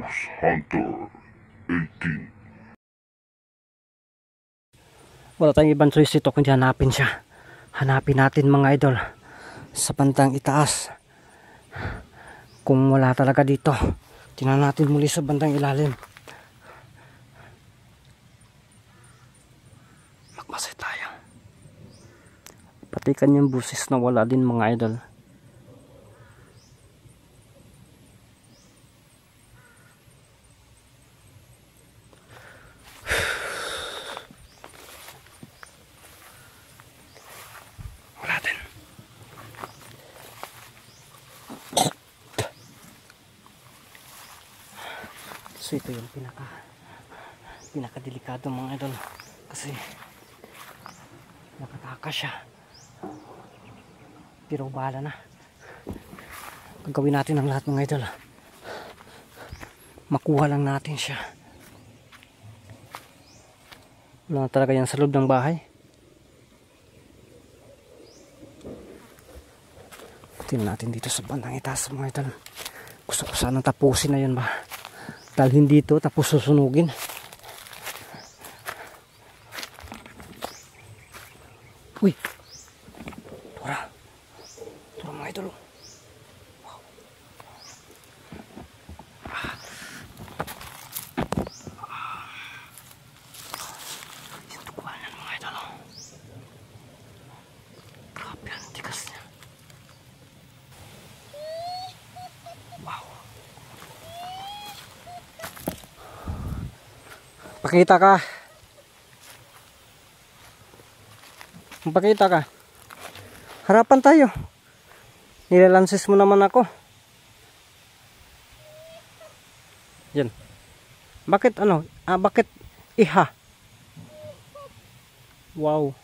Ghost Hunter 18. Wala tayong ibang choice ito kundi hanapin siya. Hanapin natin mga idol sa bandang itaas. Kung wala talaga dito, tingnan natin muli sa bandang ilalim. Magmasay tayo. Pati kanyang busis na wala din mga idol. So ito yung pinakadelikado mga idol kasi nakatakas siya, pero bahala na, gagawin natin ang lahat mga idol, makuha lang natin siya. Wala na talaga yan sa loob ng bahay. Tingnan natin dito sa bandang itaas mga idol. Gusto ko sanang tapusin na yun ba, dalhin dito tapos susunugin. Uy, tura mga idol. Wow. Yung tukuan yan mga idol. Grabe ang tigas niya. Wow. Pakita ka. Pakita ka. Harapan tayo. Nilalansis mo naman ako. Yan. Bakit ano? Bakit iha? Wow.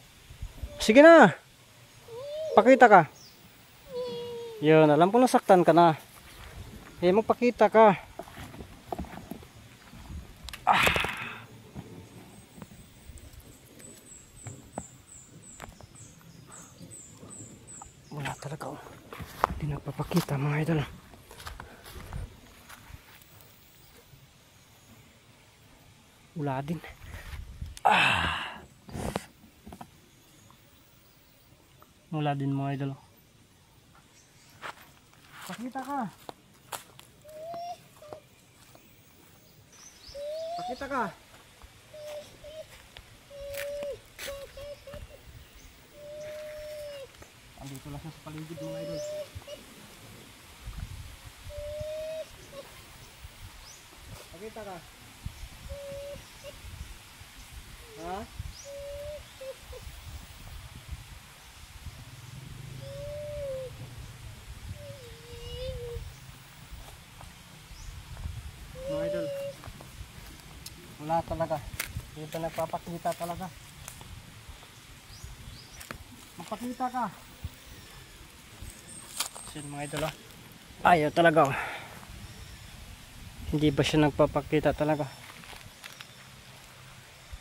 Sige na. Pakita ka. Yan, alam ko nasaktan ka na. Magpakita ka. Wala talaga, oh. Hindi nagpapakita mga idol. Wala din. Wala din mga idol. Pakita ka. Pakita ka. Andito lang siya sa paligid mga idol. Pakita ka. Ha? Mga idol, wala talaga. Dito nagpapakita talaga. Magpakita ka. Yan mga idol, oh. Ayaw talaga, oh. Hindi ba siya nagpapakita talaga?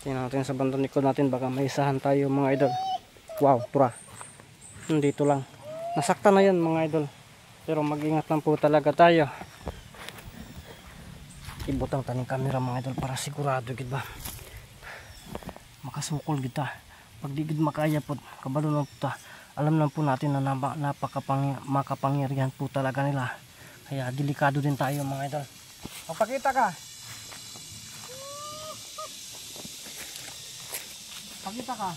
Tingnan natin sa bandang likod natin, baka may isahan tayo mga idol. Wow, tura. Dito lang. Nasaktan na yan mga idol. Pero mag-ingat lang po talaga tayo. Ibutang taning camera mga idol para sigurado gid ba. Makasukol kita. Pag di gid makaya po, kabalo lang po ta. Alam lang po natin na makapangyarihan po talaga nila. Kaya delikado din tayo mga idol. Magpakita ka. Pakita ka.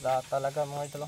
Lahat talaga mga idol.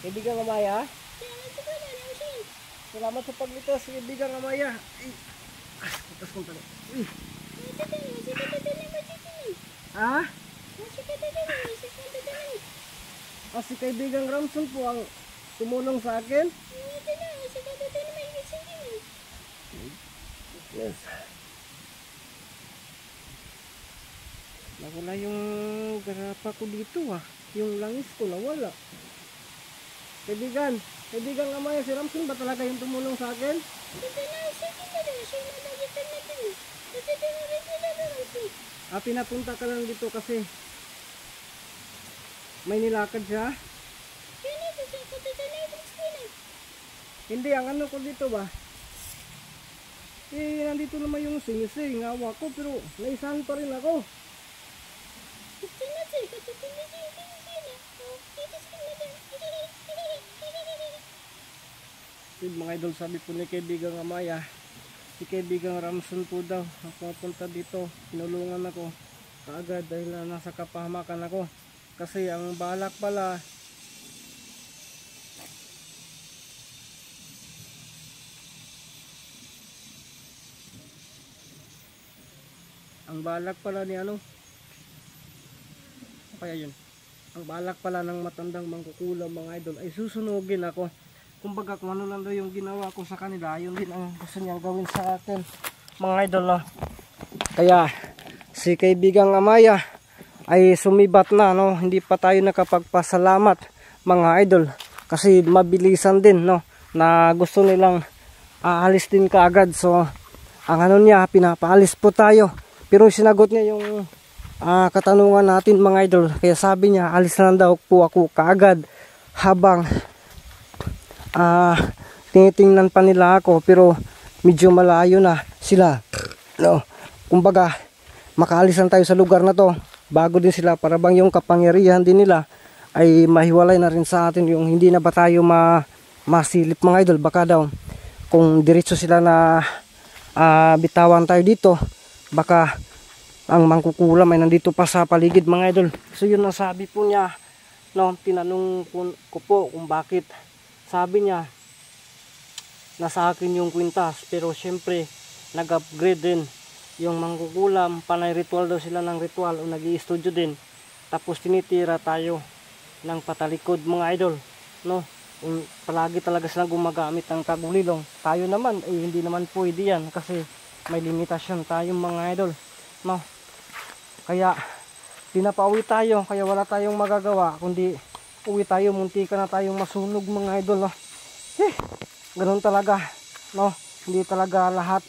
Kaibigang Amaya. Salamat sa paglitas, kaibigang Amaya. Litas kong talo. Ah? Si kaibigang Ramson po ang tumulong sa akin. Yes. Nawala yung garapa ko dito Yung langis ko nawala. Kaibigan Amaya, si Ramson ba talaga yung tumulong sa akin? Pinapunta ka lang dito kasi may nilakad siya? Hindi, ang ano ko dito ba? Nandito naman yung sing-sing, awa ko, pero naisahan pa rin ako. Mga idol, sabi po ni kaibigang Amaya, si kaibigang Ramson po daw pupunta dito, pinulungan ako kaagad dahil nasa kapahamakan ako. Kasi ang balak pala ni ano kaya yun, ang balak pala ng matandang mangkukulam mga idol ay susunugin ako. Kumbaga kung ano lang daw yung ginawa ko sa kanila, yun din ang gusto niyang gawin sa akin mga idol Kaya si kaibigang Amaya ay sumibat na hindi pa tayo nakapagpasalamat mga idol, kasi mabilisan din na gusto nilang aalis din kaagad. So ang ano niya, pinapaalis po tayo, pero sinagot niya yung katanungan natin mga idol. Kaya sabi niya alis na lang daw po ako kaagad, habang tinitingnan pa nila ako, pero medyo malayo na sila kumbaga makaalis tayo sa lugar na to bago din sila, para bang yung kapangyarihan din nila ay mahiwalay na rin sa atin, yung hindi na ba tayo masilip mga idol. Baka daw kung diretso sila na bitawan tayo dito, baka ang mangkukulam ay nandito pa sa paligid mga idol. So yun ang sabi po niya tinanong ko po kung bakit. Sabi niya nasa akin yung kwintas, pero syempre nag-upgrade din yung mangkukulam, panay ritual daw sila ng ritual o nag-i-studio din, tapos tinitira tayo ng patalikod mga idol palagi talaga sila gumagamit ng tagulilong. Tayo naman hindi naman pwede yan, kasi may limitasyon tayong mga idol kaya pinapauwi tayo, kaya wala tayong magagawa kundi uwi tayo. Muntika na tayong masunog mga idol ganun talaga hindi talaga lahat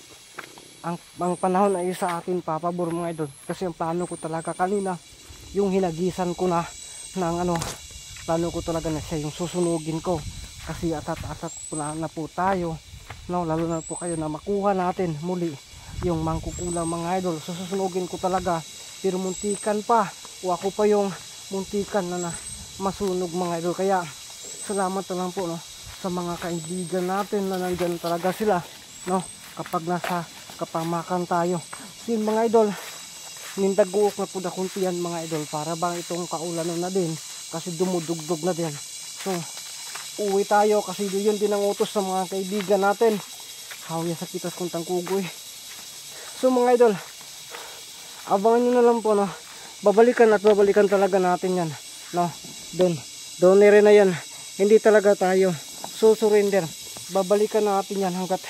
ang panahon ay sa atin papabor mga idol. Kasi ang plano ko talaga kanina, yung hinagisan ko na ng plano ko talaga na siya yung susunugin ko, kasi atat-atat na po tayo lalo na po kayo na makuha natin muli yung mangkukulam mga idol. Susunugin ko talaga, pero muntikan pa, o ako pa yung muntikan na masunog mga idol. Kaya salamat na lang po sa mga kaibigan natin na nandyan talaga sila kapag nasa kapamakan tayo. So mga idol, nindaguok na po na kuntiyan mga idol, para bang itong kaulanan na din, kasi dumudugdog na din. So uwi tayo, kasi yun din ang utos sa mga kaibigan natin. Hawya sa kitas kung tangkugoy. So mga idol, abangan nyo na lang po babalikan at babalikan talaga natin yan doon rin na yan. Hindi talaga tayo susurrender, babalikan natin yan hanggat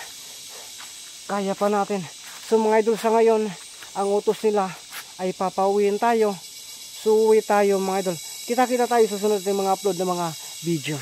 kaya pa natin. So mga idol, sa ngayon ang utos nila ay papauwiin tayo. So uwi tayo mga idol, kita tayo sa sunod ng mga upload ng mga video.